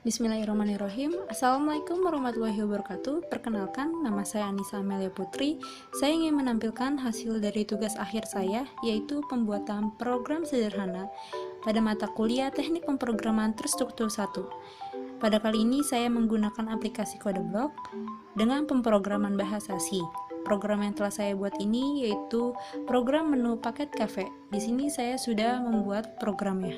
Bismillahirrahmanirrahim. Assalamualaikum warahmatullahi wabarakatuh. Perkenalkan, nama saya Anissa Amelia Putri. Saya ingin menampilkan hasil dari tugas akhir saya, yaitu pembuatan program sederhana pada mata kuliah Teknik Pemrograman Terstruktur 1. Pada kali ini saya menggunakan aplikasi CodeBlock dengan pemrograman bahasa C. Program yang telah saya buat ini yaitu program menu paket cafe. Di sini saya sudah membuat programnya.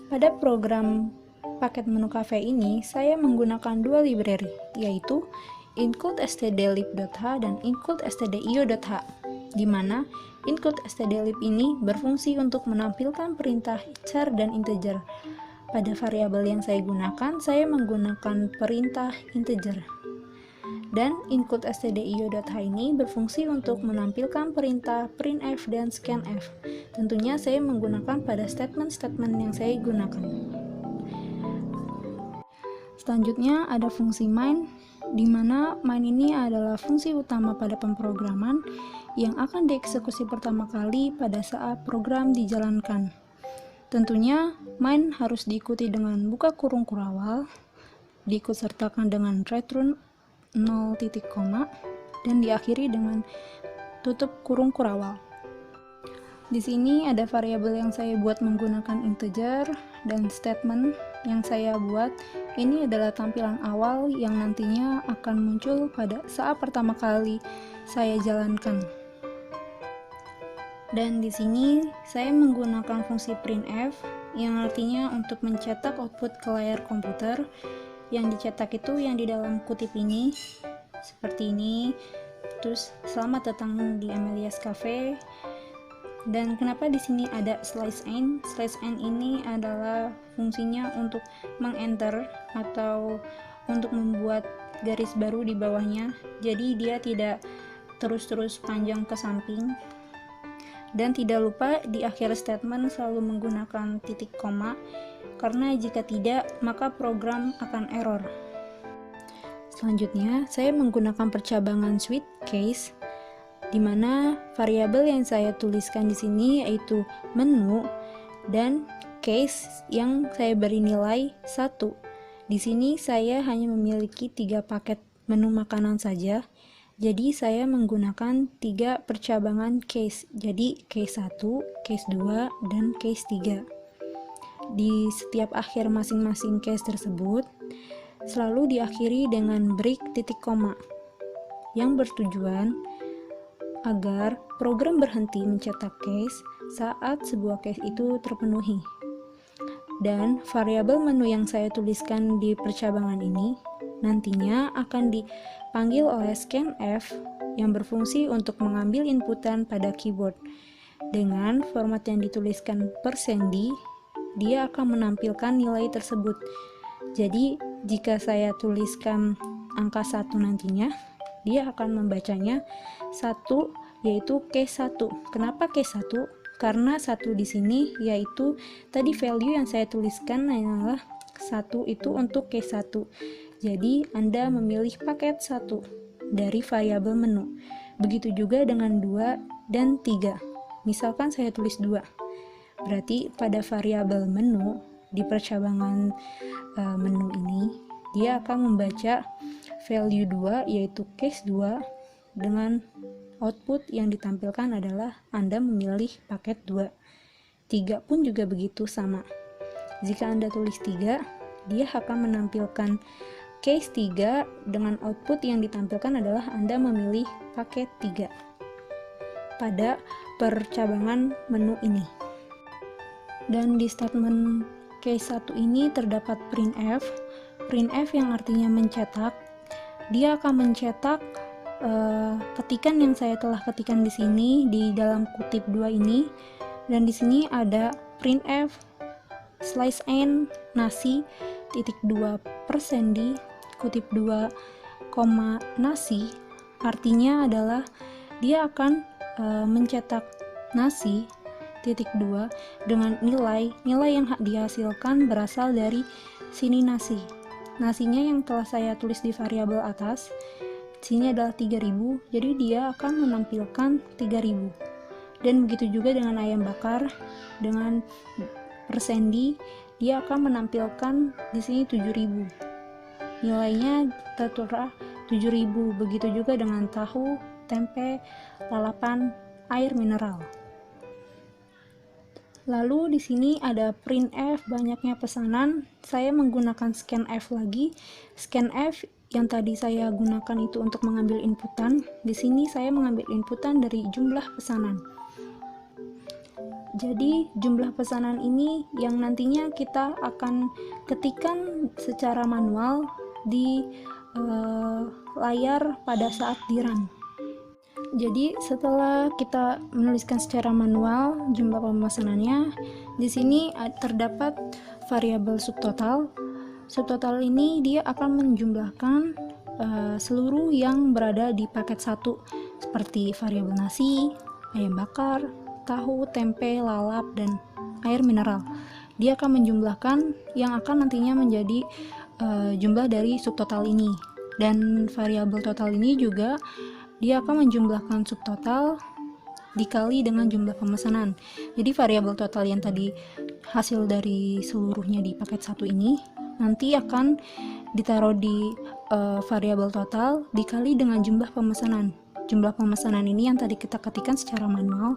Pada program paket menu cafe ini, saya menggunakan dua library, yaitu include_stdlib.h dan include_stdio.h, di mana include_stdlib ini berfungsi untuk menampilkan perintah char dan integer. Pada variabel yang saya gunakan, saya menggunakan perintah integer. Dan include_stdio.h ini berfungsi untuk menampilkan perintah printf dan scanf. Tentunya saya menggunakan pada statement-statement yang saya gunakan. Selanjutnya ada fungsi main, di mana main ini adalah fungsi utama pada pemrograman yang akan dieksekusi pertama kali pada saat program dijalankan. Tentunya main harus diikuti dengan buka kurung kurawal, diikutsertakan dengan return 0 titik koma, dan diakhiri dengan tutup kurung kurawal. Di sini ada variabel yang saya buat menggunakan integer dan statement yang saya buat ini adalah tampilan awal yang nantinya akan muncul pada saat pertama kali saya jalankan. Dan di sini saya menggunakan fungsi printf yang artinya untuk mencetak output ke layar komputer. Yang dicetak itu yang di dalam kutip ini seperti ini. Terus selamat datang di Amelia's Cafe. Dan kenapa di sini ada /n? /n ini adalah fungsinya untuk mengenter atau untuk membuat garis baru di bawahnya. Jadi dia tidak terus-terus panjang ke samping. Dan tidak lupa di akhir statement selalu menggunakan titik koma, karena jika tidak maka program akan error. Selanjutnya saya menggunakan percabangan switch case, di mana variabel yang saya tuliskan di sini yaitu menu dan case yang saya beri nilai 1. Di sini saya hanya memiliki 3 paket menu makanan saja. Jadi saya menggunakan 3 percabangan case. Jadi case 1, case 2, dan case 3. Di setiap akhir masing-masing case tersebut selalu diakhiri dengan break titik koma yang bertujuan agar program berhenti mencetak case saat sebuah case itu terpenuhi. Dan variabel menu yang saya tuliskan di percabangan ini nantinya akan dipanggil oleh scanf yang berfungsi untuk mengambil inputan pada keyboard. Dengan format yang dituliskan %d, dia akan menampilkan nilai tersebut. Jadi jika saya tuliskan angka 1 nantinya, dia akan membacanya 1, yaitu case 1. Kenapa case 1? Karena 1 di sini yaitu tadi value yang saya tuliskan adalah 1 itu untuk case 1. Jadi Anda memilih paket 1 dari variabel menu. Begitu juga dengan 2 dan 3. Misalkan saya tulis 2. Berarti pada variabel menu di percabangan menu ini dia akan membaca value 2 yaitu case 2 dengan output yang ditampilkan adalah Anda memilih paket 2. 3 pun juga begitu sama. Jika Anda tulis 3, dia akan menampilkan case 3 dengan output yang ditampilkan adalah Anda memilih paket 3 pada percabangan menu ini. Dan di statement case 1 ini terdapat printf. Printf yang artinya mencetak. Dia akan mencetak ketikan yang saya telah ketikan di sini di dalam kutip 2 ini. Dan di sini ada printf /n nasi titik 2 %d kutip 2 koma nasi. Artinya adalah dia akan mencetak nasi titik 2 dengan nilai yang dihasilkan berasal dari sini nasi. Nasinya yang telah saya tulis di variabel atas sini adalah 3000, jadi dia akan menampilkan 3000. Dan begitu juga dengan ayam bakar dengan %d dia akan menampilkan di sini 7.000. Nilainya tertera 7.000. Begitu juga dengan tahu, tempe, lalapan, air mineral. Lalu di sini ada printf, banyaknya pesanan. Saya menggunakan scanf lagi. Scanf yang tadi saya gunakan itu untuk mengambil inputan. Di sini saya mengambil inputan dari jumlah pesanan. Jadi jumlah pesanan ini yang nantinya kita akan ketikkan secara manual di layar pada saat di run. Jadi setelah kita menuliskan secara manual jumlah pemesanannya, di sini terdapat variabel subtotal. Subtotal ini dia akan menjumlahkan seluruh yang berada di paket 1, seperti variabel nasi, ayam bakar, tahu, tempe, lalap, dan air mineral. Dia akan menjumlahkan yang akan nantinya menjadi jumlah dari subtotal ini. Dan variabel total ini juga dia akan menjumlahkan subtotal dikali dengan jumlah pemesanan. Jadi variabel total yang tadi hasil dari seluruhnya di paket 1 ini nanti akan ditaruh di variabel total dikali dengan jumlah pemesanan. Jumlah pemesanan ini yang tadi kita ketikkan secara manual,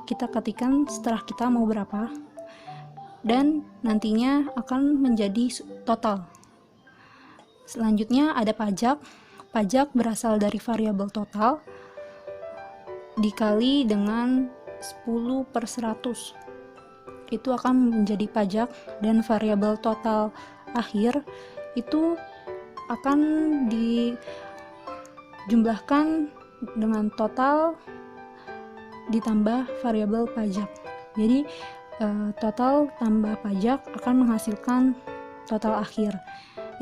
kita ketikkan setelah kita mau berapa, dan nantinya akan menjadi total. Selanjutnya ada pajak. Pajak berasal dari variabel total dikali dengan 10/100. Itu akan menjadi pajak, dan variabel total akhir itu akan dijumlahkan dengan total ditambah variabel pajak. Jadi total tambah pajak akan menghasilkan total akhir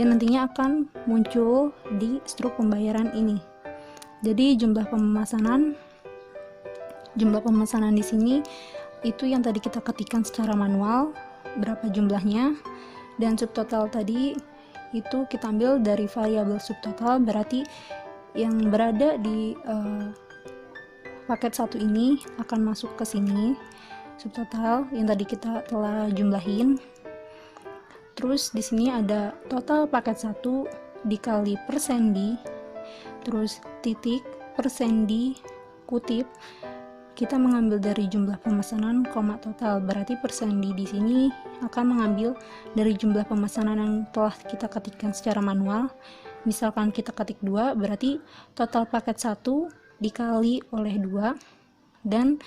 yang nantinya akan muncul di struk pembayaran ini. Jadi jumlah pemesanan di sini itu yang tadi kita ketikkan secara manual berapa jumlahnya, dan subtotal tadi itu kita ambil dari variabel subtotal, berarti yang berada di paket 1 ini akan masuk ke sini subtotal yang tadi kita telah jumlahin. Terus di sini ada total paket 1 dikali persendi, terus titik persendi kutip, kita mengambil dari jumlah pemesanan koma total, berarti persendi di sini akan mengambil dari jumlah pemesanan yang telah kita ketikkan secara manual. Misalkan kita ketik 2, berarti total paket 1 dikali oleh 2, dan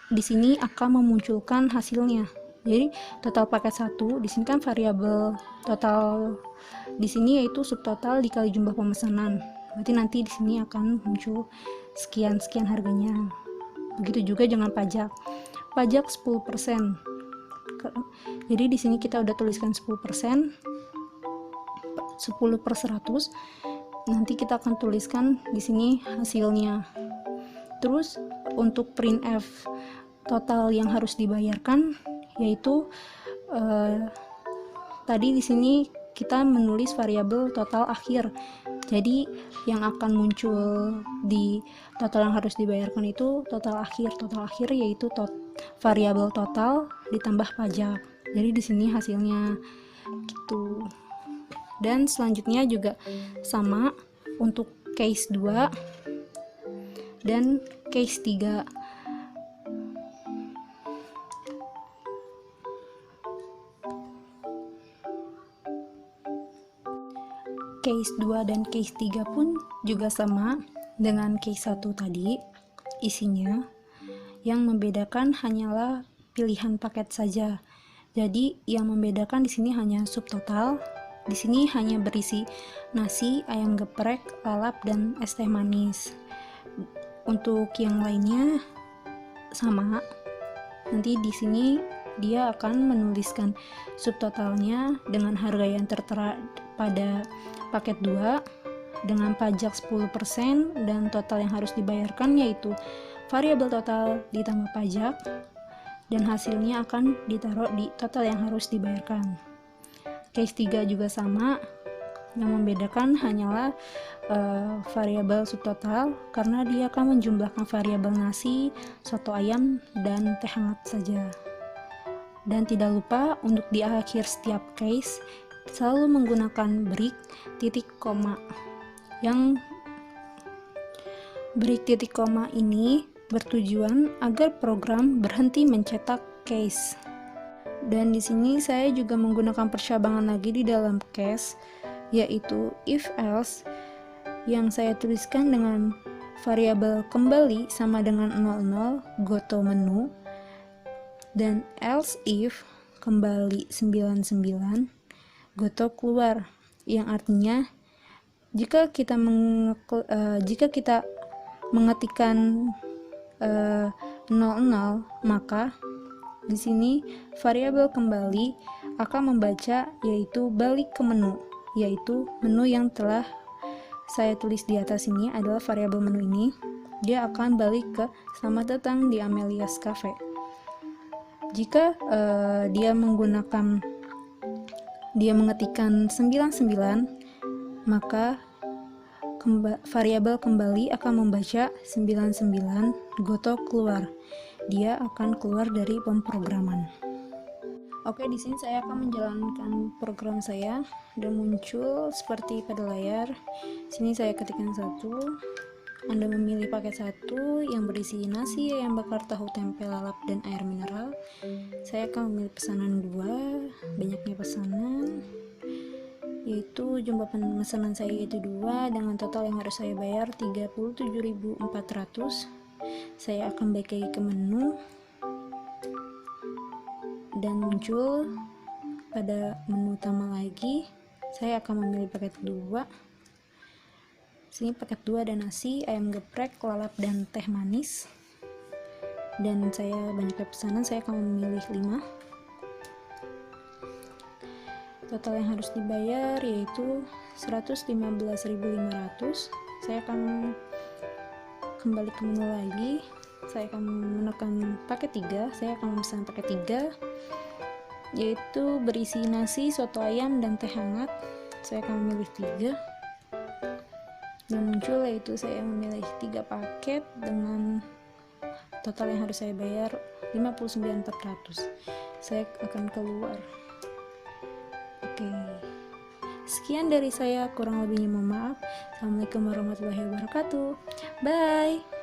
di sini akan memunculkan hasilnya. Jadi total paket 1 di sini kan variabel total di sini yaitu subtotal dikali jumlah pemesanan. Berarti nanti di sini akan muncul sekian harganya. Begitu juga dengan pajak. Pajak 10%. Jadi di sini kita udah tuliskan 10%, 10/100. Nanti kita akan tuliskan di sini hasilnya. Terus untuk printf total yang harus dibayarkan yaitu tadi di sini kita menulis variabel total akhir. Jadi yang akan muncul di total yang harus dibayarkan itu total akhir yaitu variabel total ditambah pajak. Jadi di sini hasilnya gitu. Dan selanjutnya juga sama untuk case 2 dan case 3. Case 2 dan case 3 pun juga sama dengan case 1 tadi isinya. Yang membedakan hanyalah pilihan paket saja. Jadi yang membedakan di sini hanya subtotal. Di sini hanya berisi nasi, ayam geprek, lalap, dan es teh manis. Untuk yang lainnya sama. Nanti di sini dia akan menuliskan subtotalnya dengan harga yang tertera pada paket 2 dengan pajak 10% dan total yang harus dibayarkan yaitu variabel total ditambah pajak, dan hasilnya akan ditaruh di total yang harus dibayarkan. Case 3 juga sama, yang membedakan hanyalah variabel subtotal karena dia akan menjumlahkan variabel nasi, soto ayam, dan teh hangat saja. Dan tidak lupa untuk di akhir setiap case selalu menggunakan break titik koma. Yang break titik koma ini bertujuan agar program berhenti mencetak case. Dan di sini saya juga menggunakan percabangan lagi di dalam case, yaitu if else yang saya tuliskan dengan variabel kembali sama dengan 00 goto menu, dan else if kembali 99 goto keluar, yang artinya jika kita mengetikkan 00, maka di sini variabel kembali akan membaca yaitu balik ke menu, yaitu menu yang telah saya tulis di atas ini adalah variabel menu ini. Dia akan balik ke selamat datang di Amelia's Cafe. Jika dia mengetikkan 99, maka variabel kembali akan membaca 99 goto keluar. Dia akan keluar dari pemrograman. Oke, di sini saya akan menjalankan program saya dan muncul seperti pada layar. Sini saya ketikkan 1. Anda memilih paket 1 yang berisi nasi, ayam bakar, tahu, tempe, lalap, dan air mineral. Saya akan memilih pesanan 2, banyaknya pesanan, yaitu jumlah pesanan saya yaitu 2, dengan total yang harus saya bayar 37.400. Saya akan balik lagi ke menu dan muncul pada menu utama lagi. Saya akan memilih paket 2. Sini paket 2 ada nasi, ayam geprek, lalap, dan teh manis. Dan saya banyaknya pesanan, saya akan memilih 5. Total yang harus dibayar yaitu 115.500. Saya akan kembali ke menu lagi. Saya akan menekan paket 3. Saya akan memesan paket 3, yaitu berisi nasi, soto ayam, dan teh hangat. Saya akan memilih 3. Dan muncul yaitu saya memilih 3 paket dengan total yang harus saya bayar 59.400. Saya akan keluar. Oke, sekian dari saya, kurang lebihnya mohon maaf. Assalamualaikum warahmatullahi wabarakatuh. Bye.